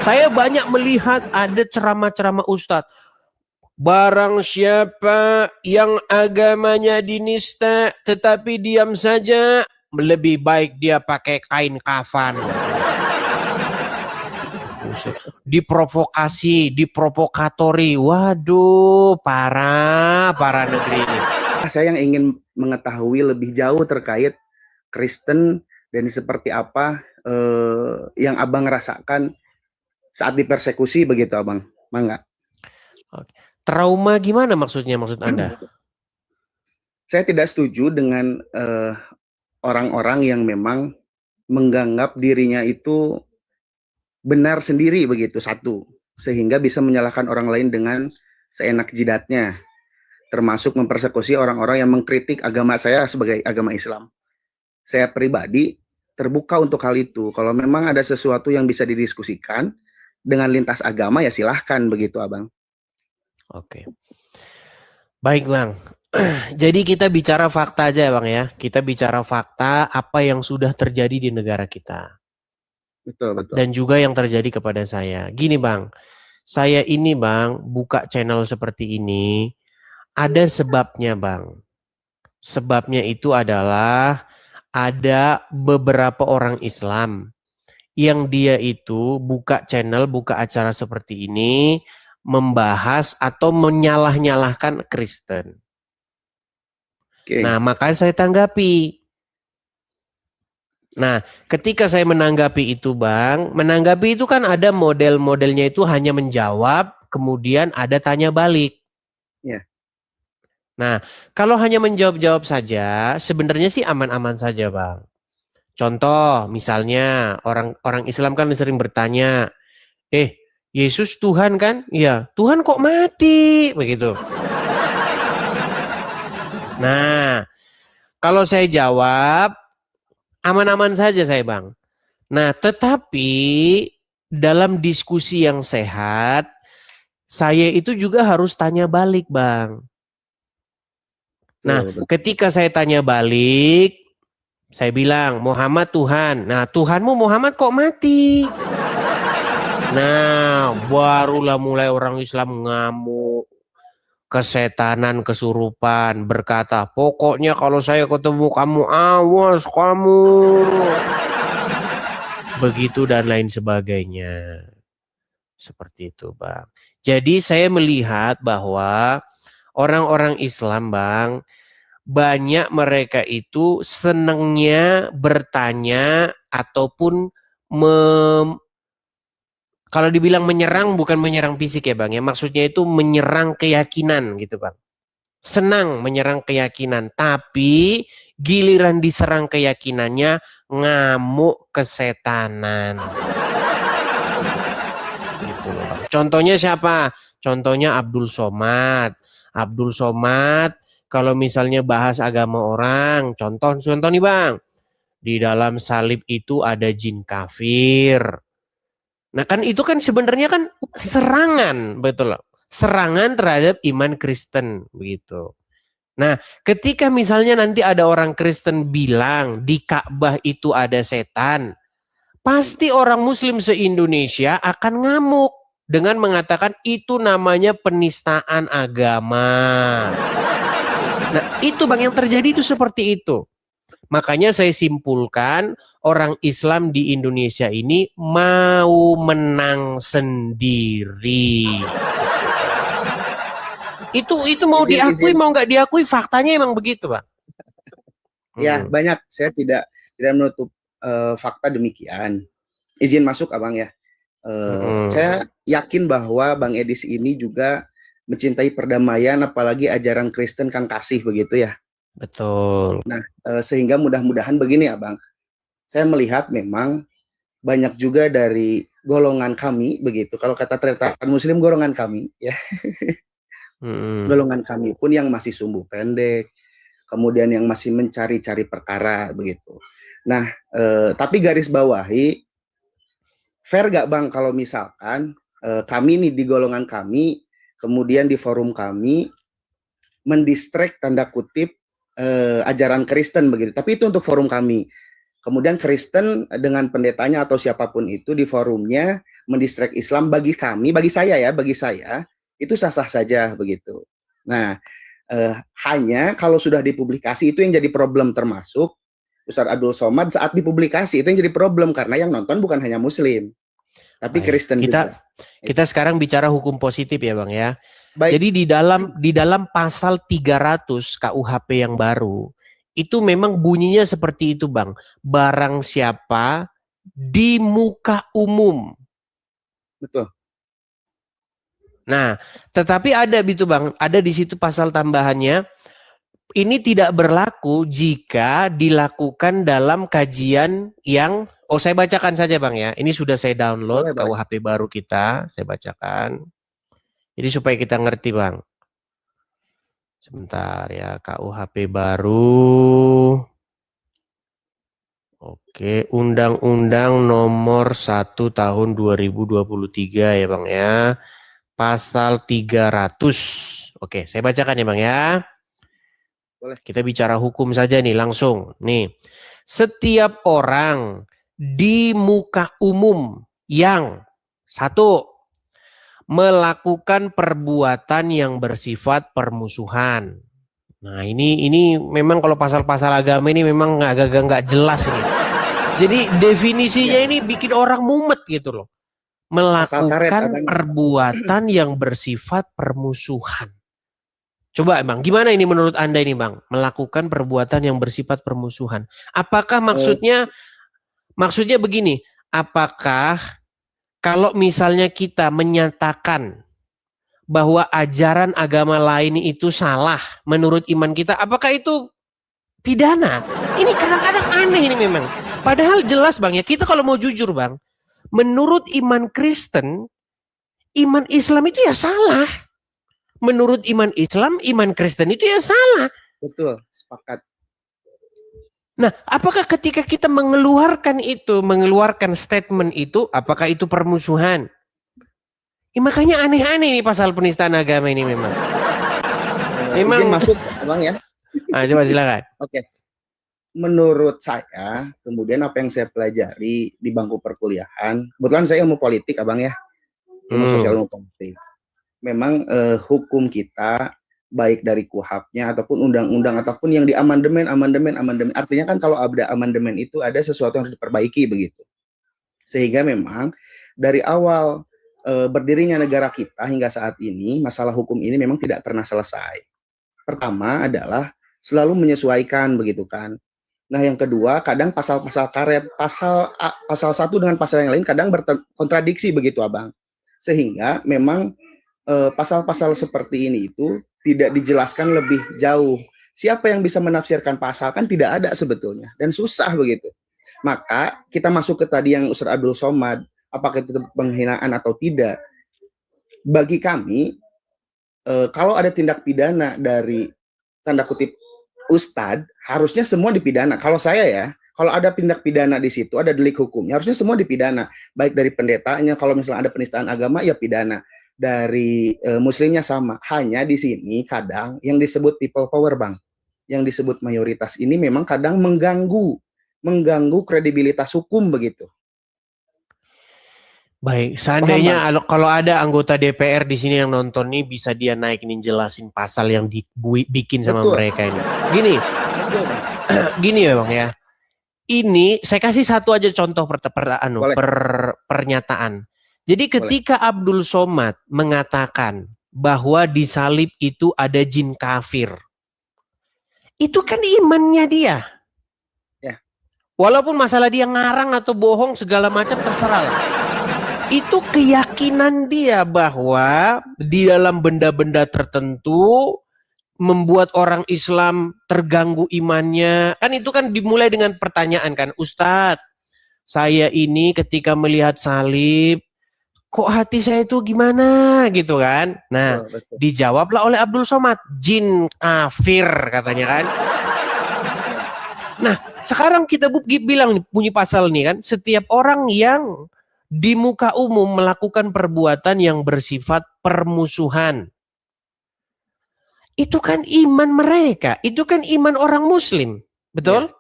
Saya banyak melihat ada ceramah-ceramah ustadz. Barang siapa yang agamanya dinista tetapi diam saja, lebih baik dia pakai kain kafan. Diprovokasi, diprovokatori. Waduh, parah negeri ini. Saya yang ingin mengetahui lebih jauh terkait Kristen dan seperti apa yang abang rasakan saat dipersekusi begitu abang, Mangga. Trauma gimana maksudnya, maksud Anda? Saya tidak setuju dengan orang-orang yang memang menganggap dirinya itu benar sendiri begitu, satu, sehingga bisa menyalahkan orang lain dengan seenak jidatnya, termasuk mempersekusi orang-orang yang mengkritik agama saya sebagai agama Islam. Saya pribadi terbuka untuk hal itu. Kalau memang ada sesuatu yang bisa didiskusikan dengan lintas agama, ya silahkan begitu abang. Oke. Baik bang. Jadi kita bicara fakta aja bang ya. Kita bicara fakta apa yang sudah terjadi di negara kita. Betul. Dan juga yang terjadi kepada saya. Gini bang. Saya ini bang buka channel seperti ini. Ada sebabnya bang. Sebabnya itu adalah ada beberapa orang Islam yang dia itu buka channel, buka acara seperti ini, membahas atau menyalah-nyalahkan Kristen. Okay. Nah, makanya saya tanggapi. Nah, ketika saya menanggapi itu bang, menanggapi itu kan ada model-modelnya itu hanya menjawab, kemudian ada tanya balik. Yeah. Nah, kalau hanya menjawab-jawab saja, sebenarnya sih aman-aman saja bang. Contoh, misalnya orang Islam kan sering bertanya, Yesus Tuhan kan? Iya, Tuhan kok mati? Begitu. Nah, kalau saya jawab, aman-aman saja saya bang. Nah, tetapi dalam diskusi yang sehat, saya itu juga harus tanya balik bang. Nah, ketika saya tanya balik, saya bilang, Muhammad Tuhan. Nah, Tuhanmu Muhammad kok mati? Nah, barulah mulai orang Islam ngamuk. Kesetanan, kesurupan, berkata, pokoknya kalau saya ketemu kamu, awas kamu. Begitu dan lain sebagainya. Seperti itu, Bang. Jadi saya melihat bahwa orang-orang Islam, Bang, banyak mereka itu senangnya bertanya ataupun kalau dibilang menyerang bukan menyerang fisik ya Bang ya, maksudnya itu menyerang keyakinan gitu Bang. Senang menyerang keyakinan, tapi giliran diserang keyakinannya ngamuk kesetanan. Gitu loh Bang. Contohnya siapa? Contohnya Abdul Somad. Abdul Somad kalau misalnya bahas agama orang, contoh nih Bang. Di dalam salib itu ada jin kafir. Nah kan itu kan sebenarnya kan serangan, betul loh. Serangan terhadap iman Kristen begitu. Nah, ketika misalnya nanti ada orang Kristen bilang di Ka'bah itu ada setan, pasti orang Muslim se-Indonesia akan ngamuk dengan mengatakan itu namanya penistaan agama. Nah, itu Bang yang terjadi itu seperti itu. Makanya saya simpulkan orang Islam di Indonesia ini mau menang sendiri. Itu mau diakui mau nggak diakui faktanya emang begitu Bang. Ya banyak, saya tidak menutup fakta demikian. Izin masuk abang ya. Saya yakin bahwa Bang Edis ini juga mencintai perdamaian, apalagi ajaran Kristen kan kasih begitu ya. Betul. Nah, sehingga mudah-mudahan begini abang, saya melihat memang banyak juga dari golongan kami begitu. Kalau kata Tretakan Muslim golongan kami ya. Golongan kami pun yang masih sumbu pendek, kemudian yang masih mencari-cari perkara begitu. Nah, tapi garis bawahi, fair gak Bang kalau misalkan kami nih di golongan kami, kemudian di forum kami mendistrek tanda kutip ajaran Kristen begitu. Tapi itu untuk forum kami. Kemudian Kristen dengan pendetanya atau siapapun itu di forumnya mendistrek Islam, bagi saya itu sah-sah saja begitu. Nah, hanya kalau sudah dipublikasi itu yang jadi problem, termasuk Ustadz Abdul Somad saat dipublikasi itu yang jadi problem karena yang nonton bukan hanya Muslim, tapi Baik. Kristen juga. Kita sekarang bicara hukum positif ya Bang ya. Baik. Jadi di dalam pasal 300 KUHP yang baru itu memang bunyinya seperti itu Bang. Barang siapa di muka umum. Betul. Nah, tetapi ada gitu Bang, ada di situ pasal tambahannya. Ini tidak berlaku jika dilakukan dalam kajian yang, saya bacakan saja Bang ya. Ini sudah saya download KUHP baru kita, saya bacakan. Jadi supaya kita ngerti Bang. Sebentar ya, KUHP baru. Oke, Undang-Undang Nomor 1 Tahun 2023 ya Bang ya. Pasal 300. Oke, saya bacakan ya Bang ya. Boleh. Kita bicara hukum saja nih langsung. Nih, setiap orang di muka umum yang satu, melakukan perbuatan yang bersifat permusuhan. Nah ini memang kalau pasal-pasal agama ini memang agak-agak nggak jelas ini. Jadi definisinya ini bikin orang mumet gitu loh. Melakukan perbuatan yang bersifat permusuhan. Coba Bang, gimana ini menurut Anda ini Bang? Melakukan perbuatan yang bersifat permusuhan. Apakah maksudnya begini, apakah kalau misalnya kita menyatakan bahwa ajaran agama lain itu salah menurut iman kita, apakah itu pidana? Ini kadang-kadang aneh ini memang. Padahal jelas Bang ya, kita kalau mau jujur Bang, menurut iman Kristen, iman Islam itu ya salah. Menurut iman Islam, iman Kristen itu ya salah. Betul, sepakat. Nah, apakah ketika kita mengeluarkan statement itu, apakah itu permusuhan? Ya, makanya aneh-aneh nih pasal penistaan agama ini memang. Izin masuk, Bang ya. Coba silakan. Oke. Menurut saya, kemudian apa yang saya pelajari di bangku perkuliahan, kebetulan saya ilmu politik, Abang ya. Ilmu sosial, ilmu politik. Memang hukum kita baik dari KUHP-nya ataupun undang-undang ataupun yang di amandemen. Artinya kan kalau ada amandemen itu ada sesuatu yang harus diperbaiki begitu. Sehingga memang dari awal berdirinya negara kita hingga saat ini masalah hukum ini memang tidak pernah selesai. Pertama adalah selalu menyesuaikan begitu kan. Nah, yang kedua, kadang pasal-pasal karet, pasal satu dengan pasal yang lain kadang berkontradiksi begitu, Abang. Sehingga memang pasal-pasal seperti ini itu tidak dijelaskan lebih jauh. Siapa yang bisa menafsirkan pasal kan tidak ada sebetulnya dan susah begitu. Maka kita masuk ke tadi yang Ustadz Abdul Somad, apakah itu penghinaan atau tidak? Bagi kami, kalau ada tindak pidana dari tanda kutip Ustadz, harusnya semua dipidana. Kalau saya ya, kalau ada tindak pidana di situ, ada delik hukumnya, harusnya semua dipidana. Baik dari pendetanya, kalau misalnya ada penistaan agama, ya pidana. Dari muslimnya sama. Hanya di sini kadang yang disebut people power, Bang. Yang disebut mayoritas ini memang kadang mengganggu kredibilitas hukum begitu. Baik, seandainya kalau ada anggota DPR di sini yang nonton nih, bisa dia naikin jelasin pasal yang dibikin sama mereka ini. Gini ya Bang ya. Ini saya kasih satu aja contoh pernyataan. Jadi ketika Abdul Somad mengatakan bahwa di salib itu ada jin kafir, itu kan imannya dia. Ya. Walaupun masalah dia ngarang atau bohong segala macam terserah. Itu keyakinan dia bahwa di dalam benda-benda tertentu membuat orang Islam terganggu imannya. Kan itu kan dimulai dengan pertanyaan kan, Ustadz, saya ini ketika melihat salib, kok hati saya itu gimana gitu kan. Nah, dijawablah oleh Abdul Somad, jin kafir katanya kan. Nah, sekarang kita bilang punya pasal nih kan, setiap orang yang di muka umum melakukan perbuatan yang bersifat permusuhan. Itu kan iman mereka, itu kan iman orang muslim, betul?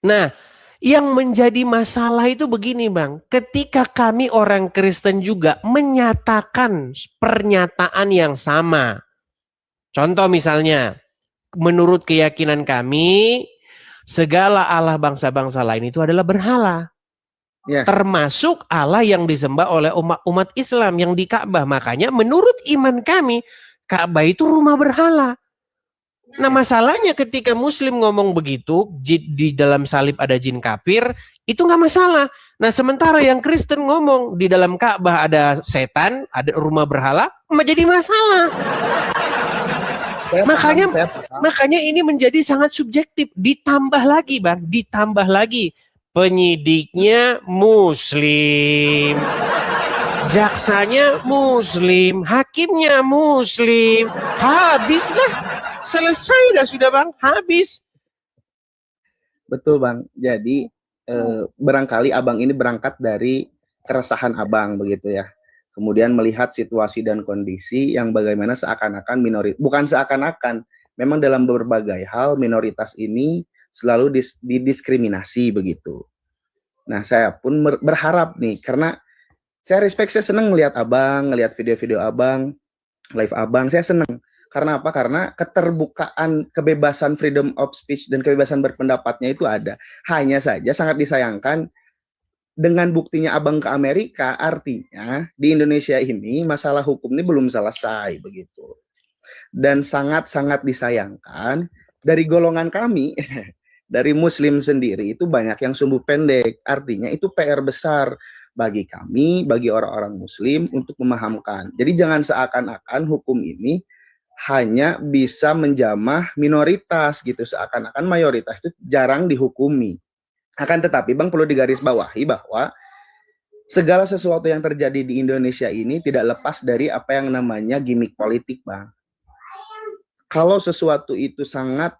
Nah, yang menjadi masalah itu begini Bang, ketika kami orang Kristen juga menyatakan pernyataan yang sama. Contoh misalnya, menurut keyakinan kami, segala Allah bangsa-bangsa lain itu adalah berhala. Ya, Termasuk Allah yang disembah oleh umat Islam yang di Ka'bah. Makanya menurut iman kami, Ka'bah itu rumah berhala. Nah masalahnya ketika Muslim ngomong begitu, di dalam salib ada jin kafir, itu nggak masalah. Nah sementara yang Kristen ngomong di dalam Ka'bah ada setan, ada rumah berhala, menjadi masalah. saya paham, Makanya saya paham. makanya ini menjadi sangat subjektif. Ditambah lagi Bang, ditambah lagi penyidiknya Muslim, jaksanya Muslim, hakimnya Muslim, habislah, selesai dah sudah Bang, habis. Betul Bang. Jadi barangkali Abang ini berangkat dari keresahan Abang begitu ya. Kemudian melihat situasi dan kondisi yang bagaimana seakan-akan minoritas, bukan seakan-akan, memang dalam berbagai hal minoritas ini selalu didiskriminasi begitu. Nah, saya pun berharap nih, karena saya respect, saya senang melihat Abang, ngelihat video-video Abang, live Abang, saya senang. Karena apa? Karena keterbukaan, kebebasan freedom of speech dan kebebasan berpendapatnya itu ada. Hanya saja sangat disayangkan dengan buktinya Abang ke Amerika, artinya di Indonesia ini masalah hukum ini belum selesai begitu. Dan sangat-sangat disayangkan dari golongan kami, dari Muslim sendiri itu banyak yang sumbu pendek. Artinya itu PR besar bagi kami, bagi orang-orang Muslim untuk memahamkan. Jadi jangan seakan-akan hukum ini hanya bisa menjamah minoritas gitu, seakan-akan mayoritas itu jarang dihukumi. Akan tetapi Bang perlu digarisbawahi bahwa segala sesuatu yang terjadi di Indonesia ini tidak lepas dari apa yang namanya gimmick politik Bang. Kalau sesuatu itu sangat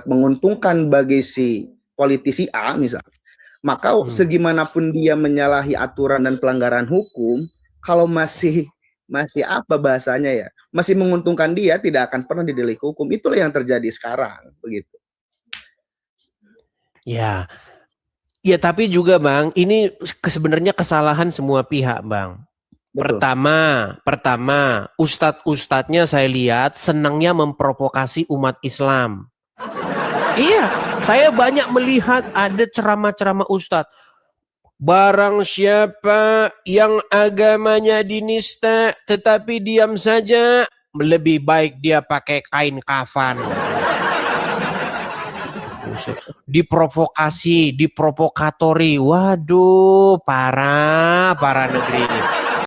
menguntungkan bagi si politisi A misalnya, maka segimanapun dia menyalahi aturan dan pelanggaran hukum, kalau masih apa bahasanya ya, masih menguntungkan dia, tidak akan pernah didelik hukum. Itulah yang terjadi sekarang begitu. Ya, ya tapi juga Bang, ini sebenarnya kesalahan semua pihak Bang. Betul. Pertama, ustadz-ustadznya saya lihat senangnya memprovokasi umat Islam. Iya, saya banyak melihat ada ceramah-ceramah ustadz. Barang siapa yang agamanya dinista tetapi diam saja, lebih baik dia pakai kain kafan. Diprovokasi, diprovokatori. Waduh, parah negeri ini.